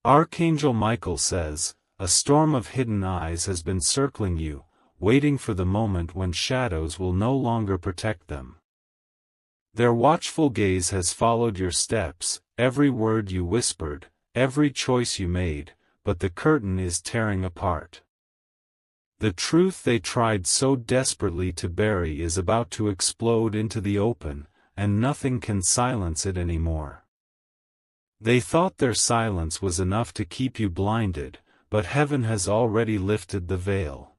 Archangel Michael says, a storm of hidden eyes has been circling you, waiting for the moment when shadows will no longer protect them. Their watchful gaze has followed your steps, every word you whispered, every choice you made, but the curtain is tearing apart. The truth they tried so desperately to bury is about to explode into the open, and nothing can silence it anymore. They thought their silence was enough to keep you blinded, but heaven has already lifted the veil.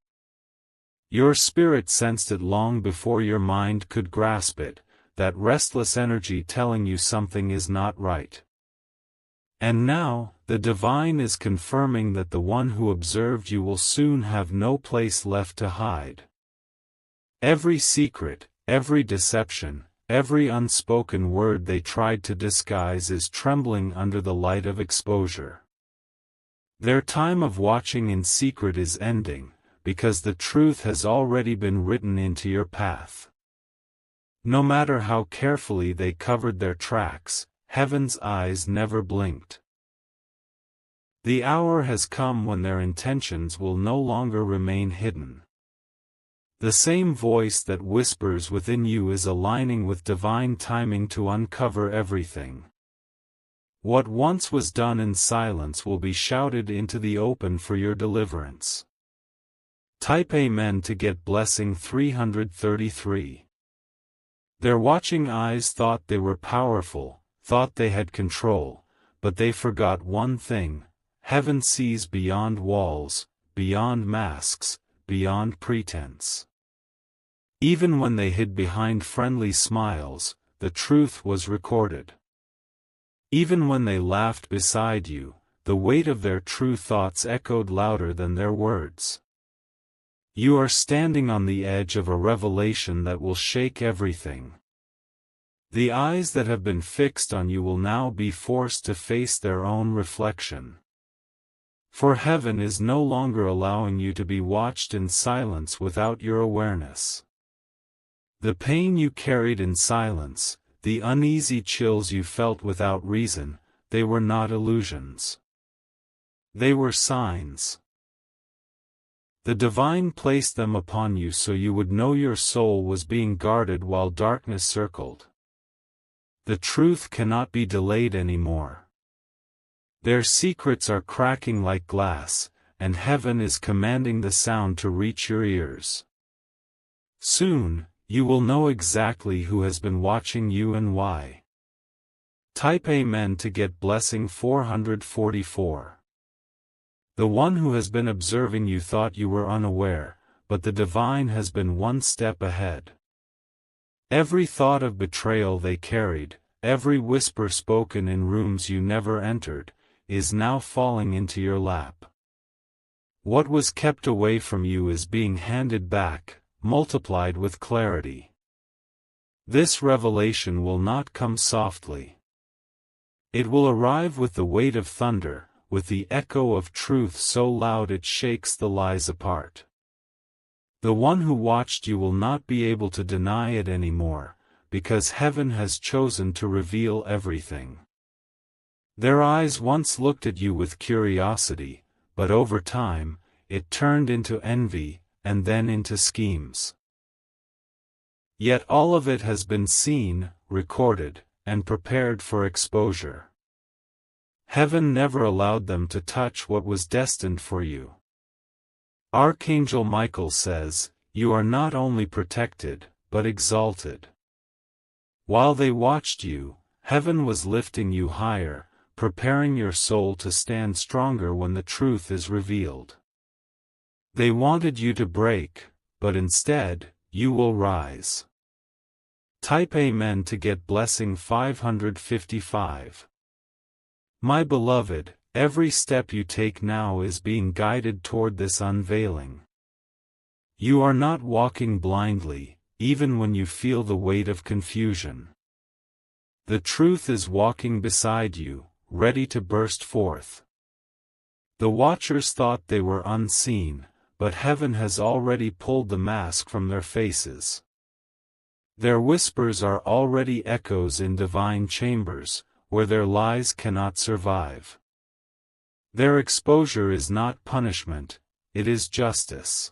Your spirit sensed it long before your mind could grasp it, that restless energy telling you something is not right. And now, the divine is confirming that the one who observed you will soon have no place left to hide. Every secret, every deception, every unspoken word they tried to disguise is trembling under the light of exposure. Their time of watching in secret is ending, because the truth has already been written into your path. No matter how carefully they covered their tracks, heaven's eyes never blinked. The hour has come when their intentions will no longer remain hidden. The same voice that whispers within you is aligning with divine timing to uncover everything. What once was done in silence will be shouted into the open for your deliverance. Type Amen to get blessing 333. Their watching eyes thought they were powerful, thought they had control, but they forgot one thing: heaven sees beyond walls, beyond masks, beyond pretense. Even when they hid behind friendly smiles, the truth was recorded. Even when they laughed beside you, the weight of their true thoughts echoed louder than their words. You are standing on the edge of a revelation that will shake everything. The eyes that have been fixed on you will now be forced to face their own reflection. For heaven is no longer allowing you to be watched in silence without your awareness. The pain you carried in silence, the uneasy chills you felt without reason, they were not illusions. They were signs. The divine placed them upon you so you would know your soul was being guarded while darkness circled. The truth cannot be delayed anymore. Their secrets are cracking like glass, and heaven is commanding the sound to reach your ears. Soon, you will know exactly who has been watching you and why. Type Amen to get blessing 444. The one who has been observing you thought you were unaware, but the divine has been one step ahead. Every thought of betrayal they carried, every whisper spoken in rooms you never entered, is now falling into your lap. What was kept away from you is being handed back, multiplied with clarity. This revelation will not come softly. It will arrive with the weight of thunder, with the echo of truth so loud it shakes the lies apart. The one who watched you will not be able to deny it anymore, because heaven has chosen to reveal everything. Their eyes once looked at you with curiosity, but over time, it turned into envy, and then into schemes. Yet all of it has been seen, recorded, and prepared for exposure. Heaven never allowed them to touch what was destined for you. Archangel Michael says, you are not only protected, but exalted. While they watched you, heaven was lifting you higher, preparing your soul to stand stronger when the truth is revealed. They wanted you to break, but instead, you will rise. Type Amen to get blessing 555. My beloved, every step you take now is being guided toward this unveiling. You are not walking blindly, even when you feel the weight of confusion. The truth is walking beside you, ready to burst forth. The watchers thought they were unseen, but heaven has already pulled the mask from their faces. Their whispers are already echoes in divine chambers, where their lies cannot survive. Their exposure is not punishment, it is justice.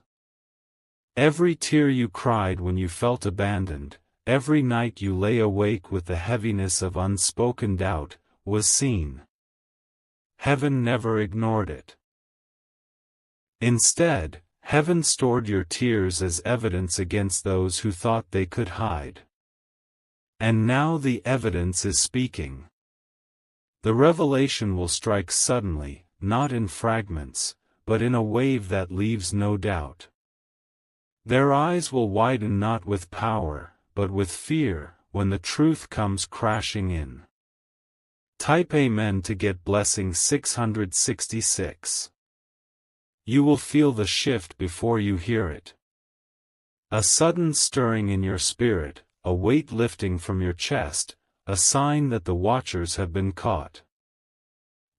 Every tear you cried when you felt abandoned, every night you lay awake with the heaviness of unspoken doubt, was seen. Heaven never ignored it. Instead, heaven stored your tears as evidence against those who thought they could hide. And now the evidence is speaking. The revelation will strike suddenly, not in fragments, but in a wave that leaves no doubt. Their eyes will widen not with power, but with fear, when the truth comes crashing in. Type Amen to get blessing 666. You will feel the shift before you hear it. A sudden stirring in your spirit, a weight lifting from your chest, a sign that the watchers have been caught.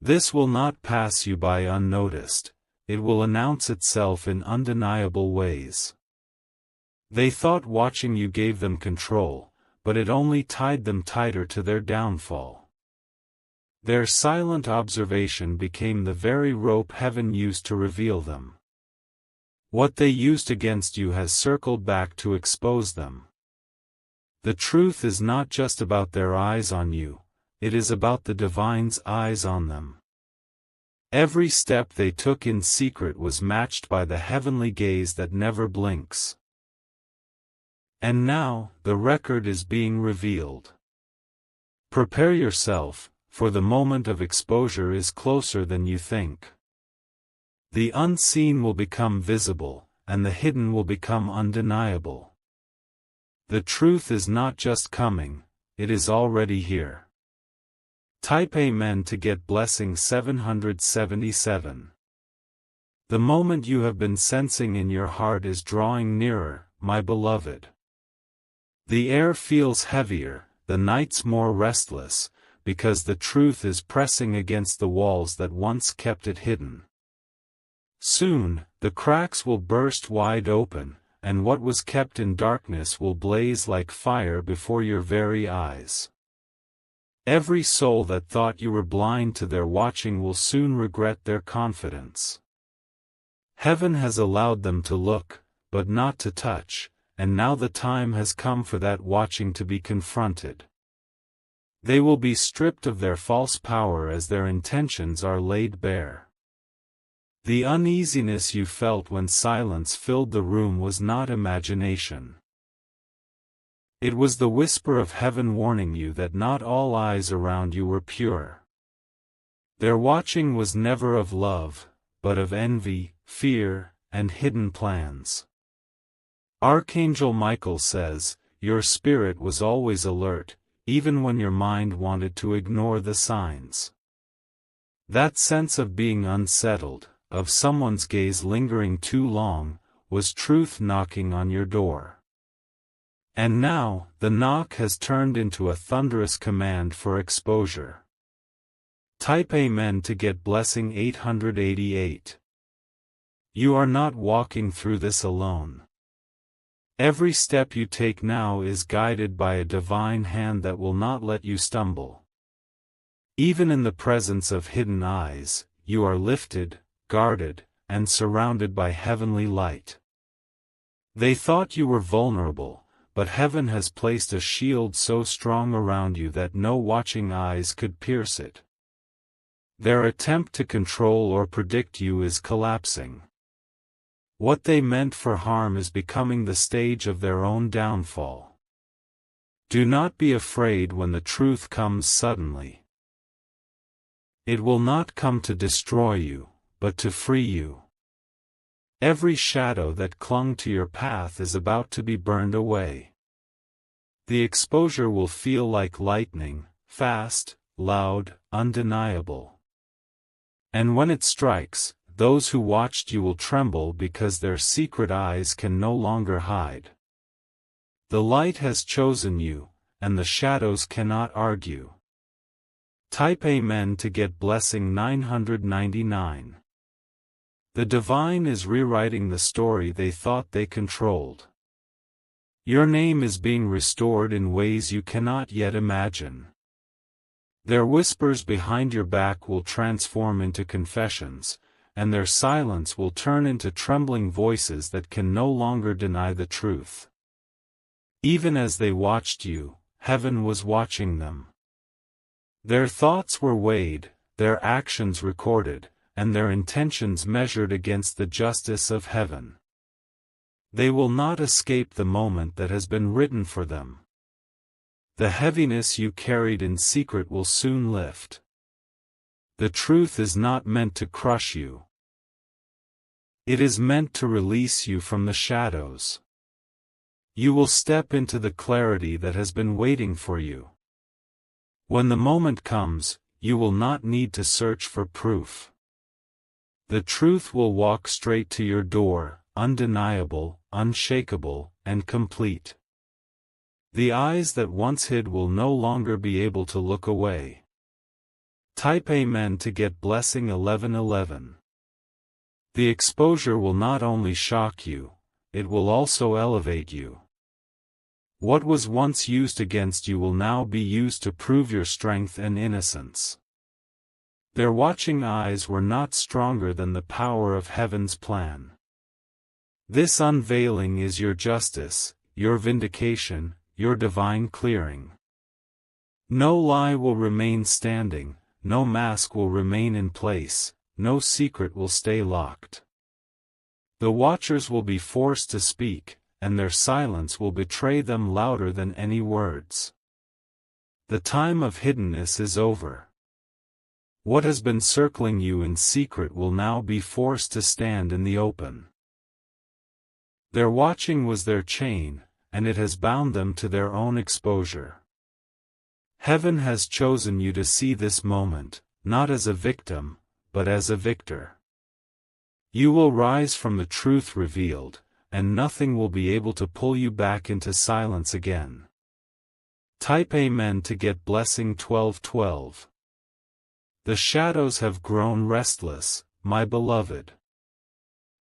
This will not pass you by unnoticed, it will announce itself in undeniable ways. They thought watching you gave them control, but it only tied them tighter to their downfall. Their silent observation became the very rope heaven used to reveal them. What they used against you has circled back to expose them. The truth is not just about their eyes on you, it is about the divine's eyes on them. Every step they took in secret was matched by the heavenly gaze that never blinks. And now, the record is being revealed. Prepare yourself, for the moment of exposure is closer than you think. The unseen will become visible, and the hidden will become undeniable. The truth is not just coming, it is already here. Type Amen to get blessing 777. The moment you have been sensing in your heart is drawing nearer, my beloved. The air feels heavier, the nights more restless, because the truth is pressing against the walls that once kept it hidden. Soon, the cracks will burst wide open, and what was kept in darkness will blaze like fire before your very eyes. Every soul that thought you were blind to their watching will soon regret their confidence. Heaven has allowed them to look, but not to touch, and now the time has come for that watching to be confronted. They will be stripped of their false power as their intentions are laid bare. The uneasiness you felt when silence filled the room was not imagination. It was the whisper of heaven warning you that not all eyes around you were pure. Their watching was never of love, but of envy, fear, and hidden plans. Archangel Michael says, your spirit was always alert, even when your mind wanted to ignore the signs. That sense of being unsettled, of someone's gaze lingering too long, was truth knocking on your door. And now, the knock has turned into a thunderous command for exposure. Type Amen to get blessing 888. You are not walking through this alone. Every step you take now is guided by a divine hand that will not let you stumble. Even in the presence of hidden eyes, you are lifted, guarded, and surrounded by heavenly light. They thought you were vulnerable, but heaven has placed a shield so strong around you that no watching eyes could pierce it. Their attempt to control or predict you is collapsing. What they meant for harm is becoming the stage of their own downfall. Do not be afraid when the truth comes suddenly. It will not come to destroy you, but to free you. Every shadow that clung to your path is about to be burned away. The exposure will feel like lightning, fast, loud, undeniable. And when it strikes, those who watched you will tremble because their secret eyes can no longer hide. The light has chosen you, and the shadows cannot argue. Type Amen to get blessing 999. The divine is rewriting the story they thought they controlled. Your name is being restored in ways you cannot yet imagine. Their whispers behind your back will transform into confessions, and their silence will turn into trembling voices that can no longer deny the truth. Even as they watched you, heaven was watching them. Their thoughts were weighed, their actions recorded, and their intentions measured against the justice of heaven. They will not escape the moment that has been written for them. The heaviness you carried in secret will soon lift. The truth is not meant to crush you. It is meant to release you from the shadows. You will step into the clarity that has been waiting for you. When the moment comes, you will not need to search for proof. The truth will walk straight to your door, undeniable, unshakable, and complete. The eyes that once hid will no longer be able to look away. Type Amen to get blessing 1111. The exposure will not only shock you, it will also elevate you. What was once used against you will now be used to prove your strength and innocence. Their watching eyes were not stronger than the power of heaven's plan. This unveiling is your justice, your vindication, your divine clearing. No lie will remain standing, no mask will remain in place, no secret will stay locked. The watchers will be forced to speak, and their silence will betray them louder than any words. The time of hiddenness is over. What has been circling you in secret will now be forced to stand in the open. Their watching was their chain, and it has bound them to their own exposure. Heaven has chosen you to see this moment, not as a victim, but as a victor. You will rise from the truth revealed, and nothing will be able to pull you back into silence again. Type Amen to get blessing 1212. The shadows have grown restless, my beloved.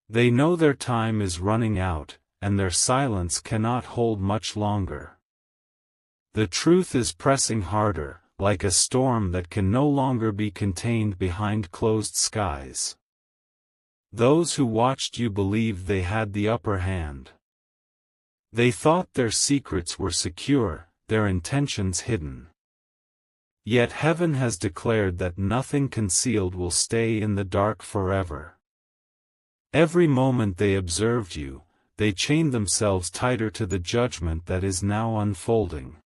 They know their time is running out, and their silence cannot hold much longer. The truth is pressing harder, like a storm that can no longer be contained behind closed skies. Those who watched you believed they had the upper hand. They thought their secrets were secure, their intentions hidden. Yet heaven has declared that nothing concealed will stay in the dark forever. Every moment they observed you, they chained themselves tighter to the judgment that is now unfolding.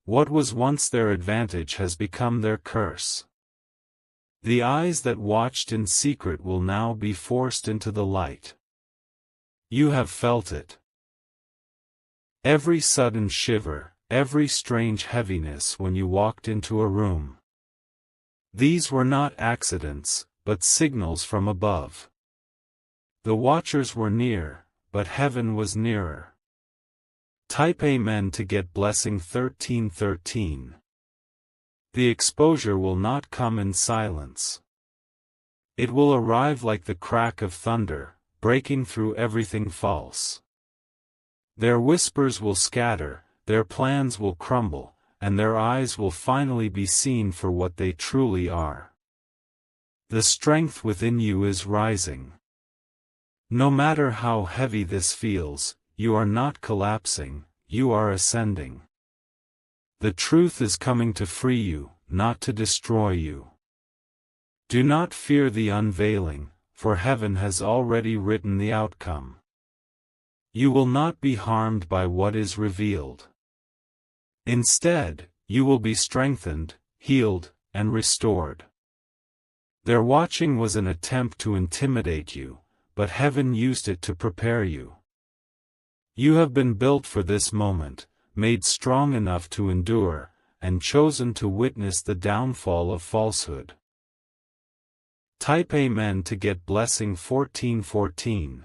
What was once their advantage has become their curse. The eyes that watched in secret will now be forced into the light. You have felt it. Every sudden shiver, every strange heaviness when you walked into a room. These were not accidents, but signals from above. The watchers were near, but heaven was nearer. Type Amen to get blessing 1313. The exposure will not come in silence. It will arrive like the crack of thunder, breaking through everything false. Their whispers will scatter, their plans will crumble, and their eyes will finally be seen for what they truly are. The strength within you is rising. No matter how heavy this feels, you are not collapsing, you are ascending. The truth is coming to free you, not to destroy you. Do not fear the unveiling, for heaven has already written the outcome. You will not be harmed by what is revealed. Instead, you will be strengthened, healed, and restored. Their watching was an attempt to intimidate you, but heaven used it to prepare you. You have been built for this moment, made strong enough to endure, and chosen to witness the downfall of falsehood. Type Amen to get blessing 1414.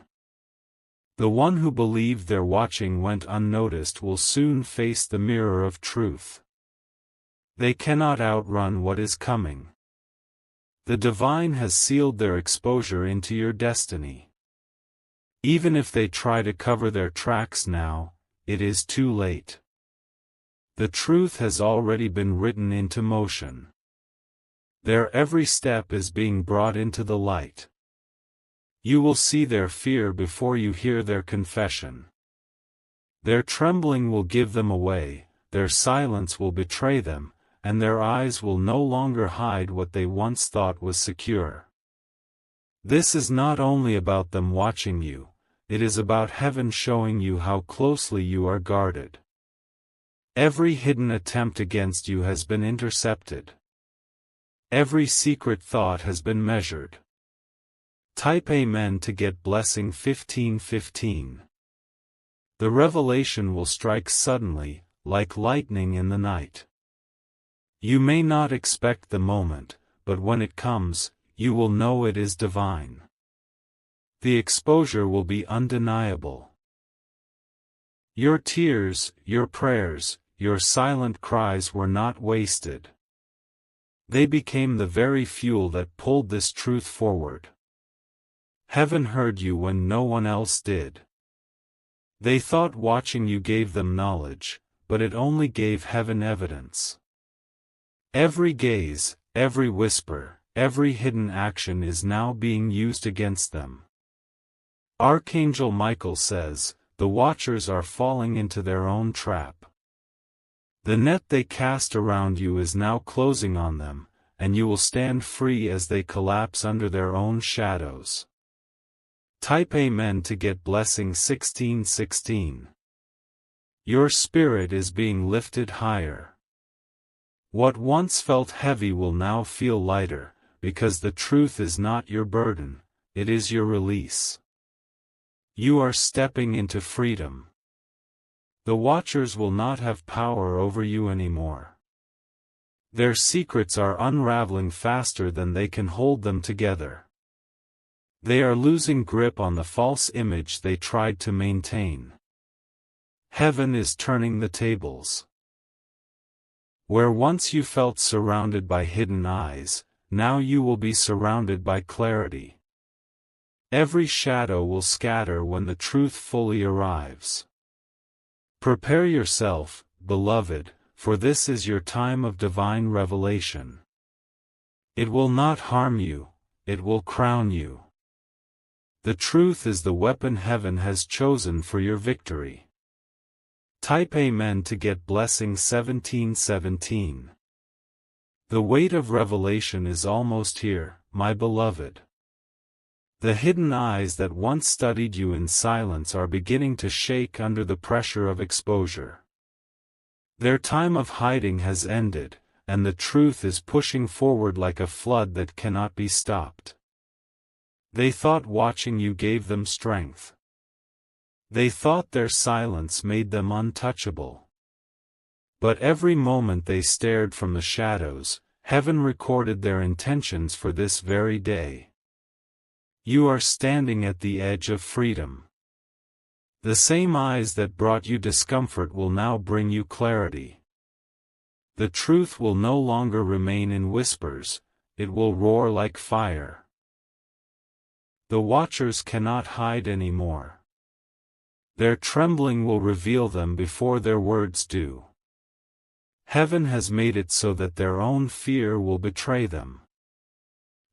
The one who believed their watching went unnoticed will soon face the mirror of truth. They cannot outrun what is coming. The divine has sealed their exposure into your destiny. Even if they try to cover their tracks now, it is too late. The truth has already been written into motion. Their every step is being brought into the light. You will see their fear before you hear their confession. Their trembling will give them away, their silence will betray them, and their eyes will no longer hide what they once thought was secure. This is not only about them watching you, it is about heaven showing you how closely you are guarded. Every hidden attempt against you has been intercepted. Every secret thought has been measured. Type Amen to get blessing 1515. The revelation will strike suddenly, like lightning in the night. You may not expect the moment, but when it comes, you will know it is divine. The exposure will be undeniable. Your tears, your prayers, your silent cries were not wasted. They became the very fuel that pulled this truth forward. Heaven heard you when no one else did. They thought watching you gave them knowledge, but it only gave heaven evidence. Every gaze, every whisper, every hidden action is now being used against them. Archangel Michael says, the watchers are falling into their own trap. The net they cast around you is now closing on them, and you will stand free as they collapse under their own shadows. Type Amen to get blessing 1616. Your spirit is being lifted higher. What once felt heavy will now feel lighter, because the truth is not your burden, it is your release. You are stepping into freedom. The watchers will not have power over you anymore. Their secrets are unraveling faster than they can hold them together. They are losing grip on the false image they tried to maintain. Heaven is turning the tables. Where once you felt surrounded by hidden eyes, now you will be surrounded by clarity. Every shadow will scatter when the truth fully arrives. Prepare yourself, beloved, for this is your time of divine revelation. It will not harm you, it will crown you. The truth is the weapon heaven has chosen for your victory. Type Amen to get blessing 1717. The weight of revelation is almost here, my beloved. The hidden eyes that once studied you in silence are beginning to shake under the pressure of exposure. Their time of hiding has ended, and the truth is pushing forward like a flood that cannot be stopped. They thought watching you gave them strength. They thought their silence made them untouchable. But every moment they stared from the shadows, heaven recorded their intentions for this very day. You are standing at the edge of freedom. The same eyes that brought you discomfort will now bring you clarity. The truth will no longer remain in whispers, it will roar like fire. The watchers cannot hide anymore. Their trembling will reveal them before their words do. Heaven has made it so that their own fear will betray them.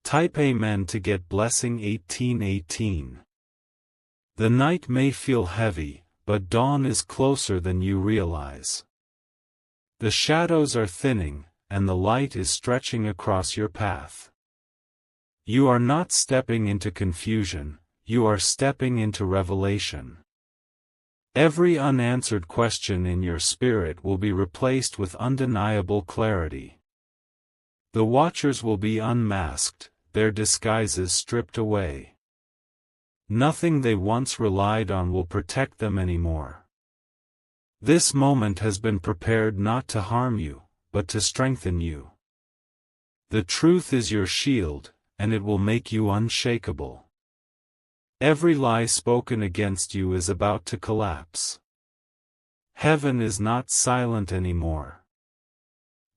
Type Amen to get blessing 1818. The night may feel heavy, but dawn is closer than you realize. The shadows are thinning, and the light is stretching across your path. You are not stepping into confusion, you are stepping into revelation. Every unanswered question in your spirit will be replaced with undeniable clarity. The watchers will be unmasked, their disguises stripped away. Nothing they once relied on will protect them anymore. This moment has been prepared not to harm you, but to strengthen you. The truth is your shield, and it will make you unshakable. Every lie spoken against you is about to collapse. Heaven is not silent anymore.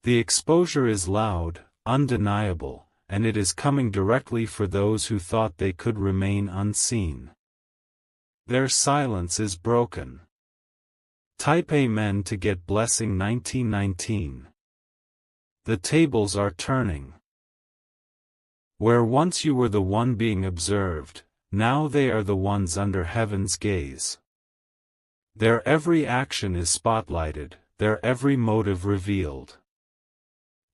The exposure is loud, undeniable, and it is coming directly for those who thought they could remain unseen. Their silence is broken. Type Amen to get blessing 1919. The tables are turning. Where once you were the one being observed, now they are the ones under heaven's gaze. Their every action is spotlighted, their every motive revealed.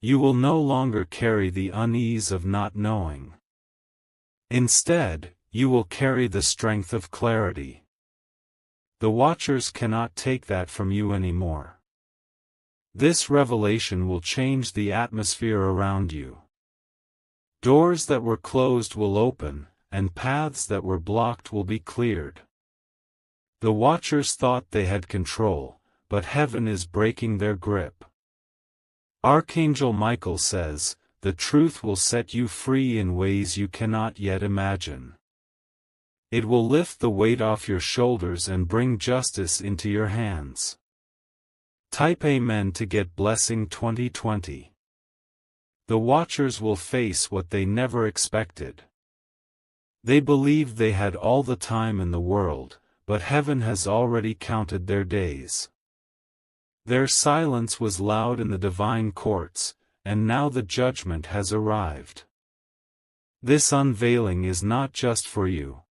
You will no longer carry the unease of not knowing. Instead, you will carry the strength of clarity. The watchers cannot take that from you anymore. This revelation will change the atmosphere around you. Doors that were closed will open, and paths that were blocked will be cleared. The watchers thought they had control, but heaven is breaking their grip. Archangel Michael says, the truth will set you free in ways you cannot yet imagine. It will lift the weight off your shoulders and bring justice into your hands. Type Amen to get blessing 2020. The watchers will face what they never expected. They believed they had all the time in the world, but heaven has already counted their days. Their silence was loud in the divine courts, and now the judgment has arrived. This unveiling is not just for you.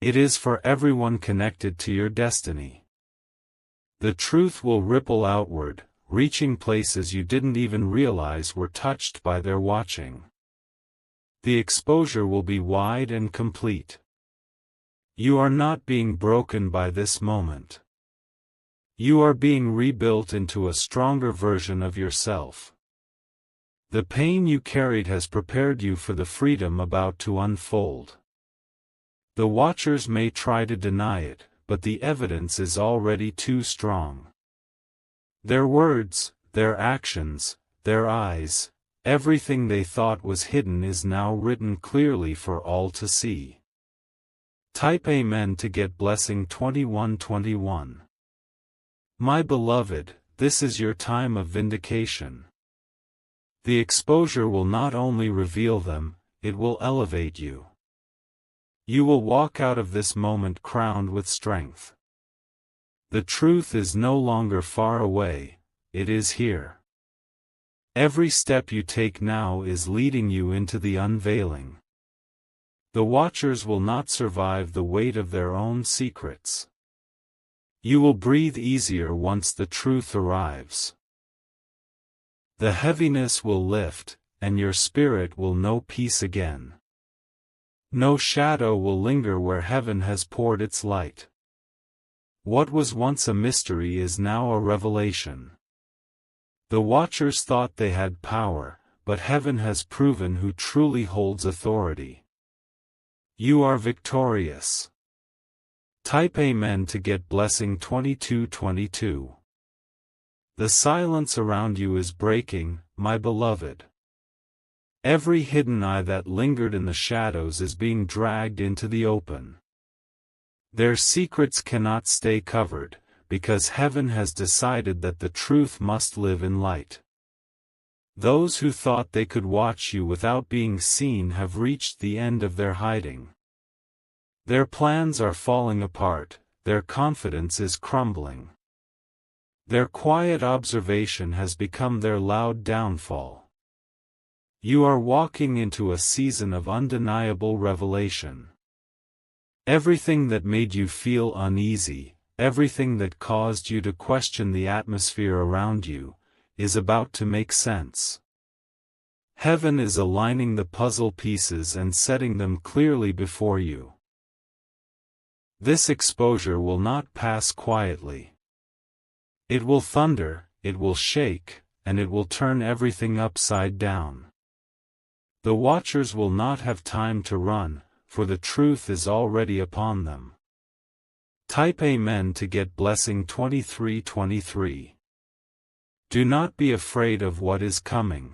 It is for everyone connected to your destiny. The truth will ripple outward, reaching places you didn't even realize were touched by their watching. The exposure will be wide and complete. You are not being broken by this moment. You are being rebuilt into a stronger version of yourself. The pain you carried has prepared you for the freedom about to unfold. The watchers may try to deny it, but the evidence is already too strong. Their words, their actions, their eyes, everything they thought was hidden is now written clearly for all to see. Type Amen to get blessing 2121. My beloved, this is your time of vindication. The exposure will not only reveal them, it will elevate you. You will walk out of this moment crowned with strength. The truth is no longer far away, it is here. Every step you take now is leading you into the unveiling. The watchers will not survive the weight of their own secrets. You will breathe easier once the truth arrives. The heaviness will lift, and your spirit will know peace again. No shadow will linger where heaven has poured its light. What was once a mystery is now a revelation. The watchers thought they had power, but heaven has proven who truly holds authority. You are victorious. Type Amen to get blessing 2222. The silence around you is breaking, my beloved. Every hidden eye that lingered in the shadows is being dragged into the open. Their secrets cannot stay covered, because heaven has decided that the truth must live in light. Those who thought they could watch you without being seen have reached the end of their hiding. Their plans are falling apart, their confidence is crumbling. Their quiet observation has become their loud downfall. You are walking into a season of undeniable revelation. Everything that made you feel uneasy, everything that caused you to question the atmosphere around you, is about to make sense. Heaven is aligning the puzzle pieces and setting them clearly before you. This exposure will not pass quietly. It will thunder, it will shake, and it will turn everything upside down. The watchers will not have time to run, for the truth is already upon them. Type Amen to get blessing 2323. Do not be afraid of what is coming.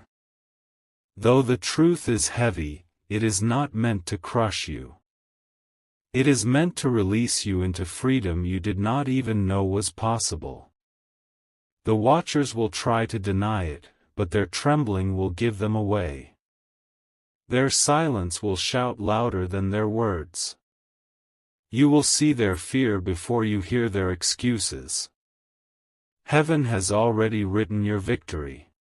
Though the truth is heavy, it is not meant to crush you. It is meant to release you into freedom you did not even know was possible. The watchers will try to deny it, but their trembling will give them away. Their silence will shout louder than their words. You will see their fear before you hear their excuses. Heaven has already written your victory.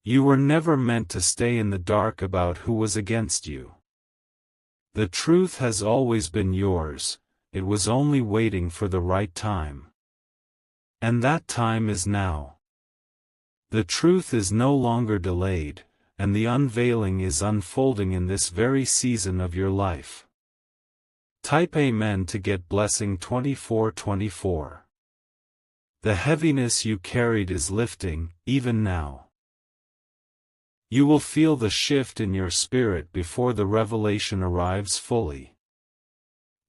You were never meant to stay in the dark about who was against you. The truth has always been yours, it was only waiting for the right time. And that time is now. The truth is no longer delayed, and the unveiling is unfolding in this very season of your life. Type Amen to get blessing 2424. The heaviness you carried is lifting, even now. You will feel the shift in your spirit before the revelation arrives fully.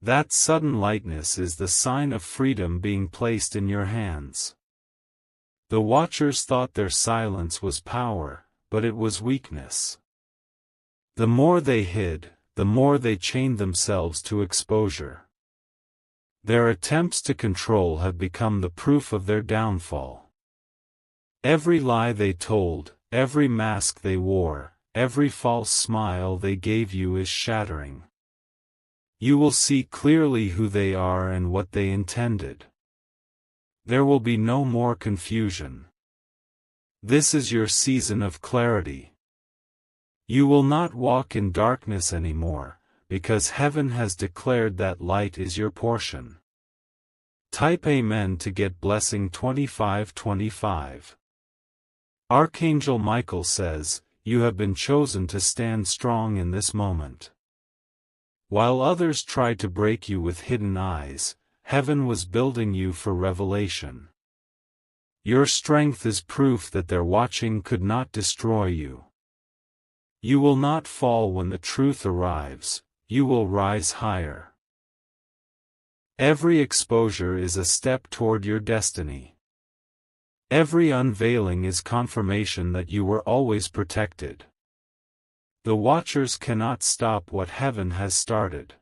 That sudden lightness is the sign of freedom being placed in your hands. The watchers thought their silence was power, but it was weakness. The more they hid, the more they chained themselves to exposure. Their attempts to control have become the proof of their downfall. Every lie they told, every mask they wore, every false smile they gave you is shattering. You will see clearly who they are and what they intended. There will be no more confusion. This is your season of clarity. You will not walk in darkness anymore, because heaven has declared that light is your portion. Type Amen to get blessing 2525. Archangel Michael says, you have been chosen to stand strong in this moment. While others tried to break you with hidden eyes, heaven was building you for revelation. Your strength is proof that their watching could not destroy you. You will not fall when the truth arrives, you will rise higher. Every exposure is a step toward your destiny. Every unveiling is confirmation that you were always protected. The watchers cannot stop what heaven has started.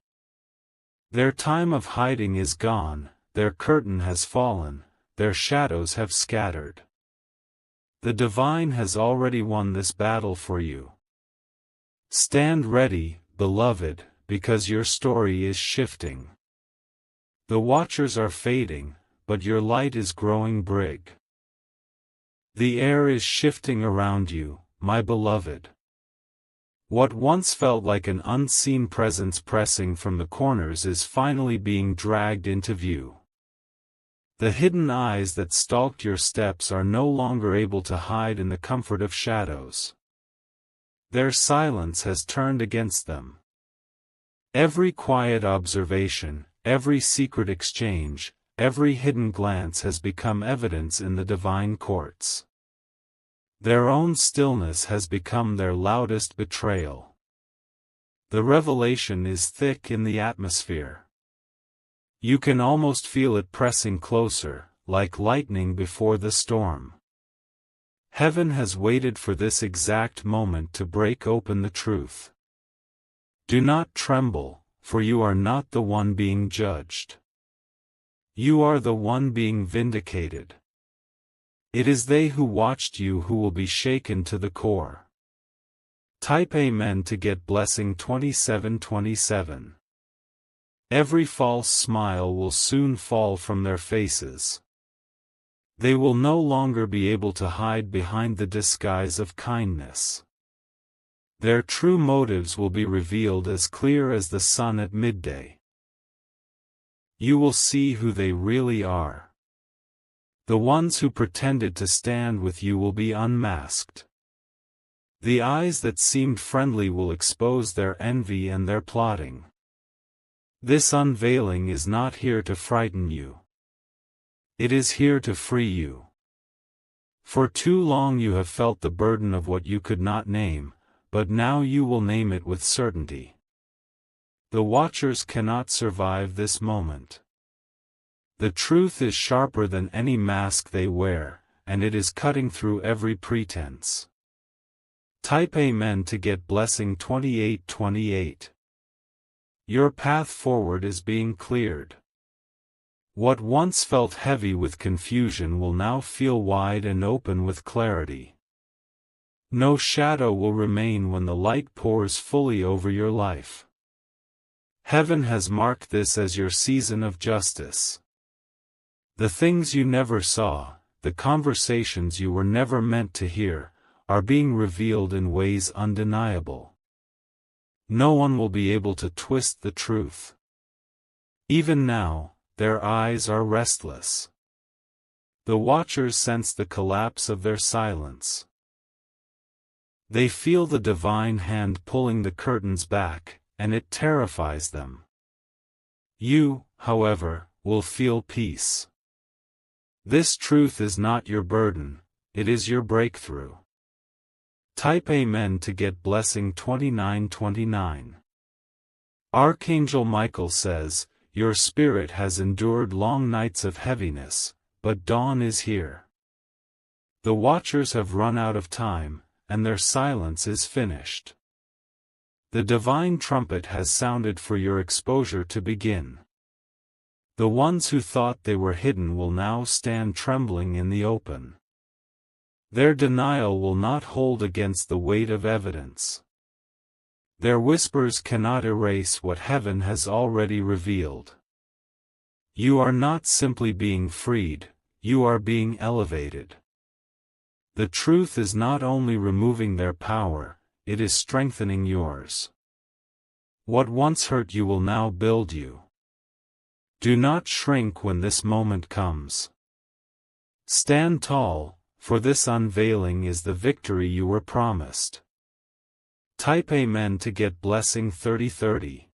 Their time of hiding is gone, their curtain has fallen, their shadows have scattered. The divine has already won this battle for you. Stand ready, beloved, because your story is shifting. The watchers are fading, but your light is growing big. The air is shifting around you, my beloved. What once felt like an unseen presence pressing from the corners is finally being dragged into view. The hidden eyes that stalked your steps are no longer able to hide in the comfort of shadows. Their silence has turned against them. Every quiet observation, every secret exchange, every hidden glance has become evidence in the divine courts. Their own stillness has become their loudest betrayal. The revelation is thick in the atmosphere. You can almost feel it pressing closer, like lightning before the storm. Heaven has waited for this exact moment to break open the truth. Do not tremble, for you are not the one being judged. You are the one being vindicated. It is they who watched you who will be shaken to the core. Type Amen to get blessing 2727. Every false smile will soon fall from their faces. They will no longer be able to hide behind the disguise of kindness. Their true motives will be revealed as clear as the sun at midday. You will see who they really are. The ones who pretended to stand with you will be unmasked. The eyes that seemed friendly will expose their envy and their plotting. This unveiling is not here to frighten you. It is here to free you. For too long you have felt the burden of what you could not name, but now you will name it with certainty. The watchers cannot survive this moment. The truth is sharper than any mask they wear, and it is cutting through every pretense. Type Amen to get blessing 2828. Your path forward is being cleared. What once felt heavy with confusion will now feel wide and open with clarity. No shadow will remain when the light pours fully over your life. Heaven has marked this as your season of justice. The things you never saw, the conversations you were never meant to hear, are being revealed in ways undeniable. No one will be able to twist the truth. Even now, their eyes are restless. The watchers sense the collapse of their silence. They feel the divine hand pulling the curtains back, and it terrifies them. You, however, will feel peace. This truth is not your burden, it is your breakthrough. Type Amen to get blessing 2929. Archangel Michael says, your spirit has endured long nights of heaviness, but dawn is here. The watchers have run out of time, and their silence is finished. The divine trumpet has sounded for your exposure to begin. The ones who thought they were hidden will now stand trembling in the open. Their denial will not hold against the weight of evidence. Their whispers cannot erase what heaven has already revealed. You are not simply being freed, you are being elevated. The truth is not only removing their power, it is strengthening yours. What once hurt you will now build you. Do not shrink when this moment comes. Stand tall, for this unveiling is the victory you were promised. Type Amen to get blessing 3030.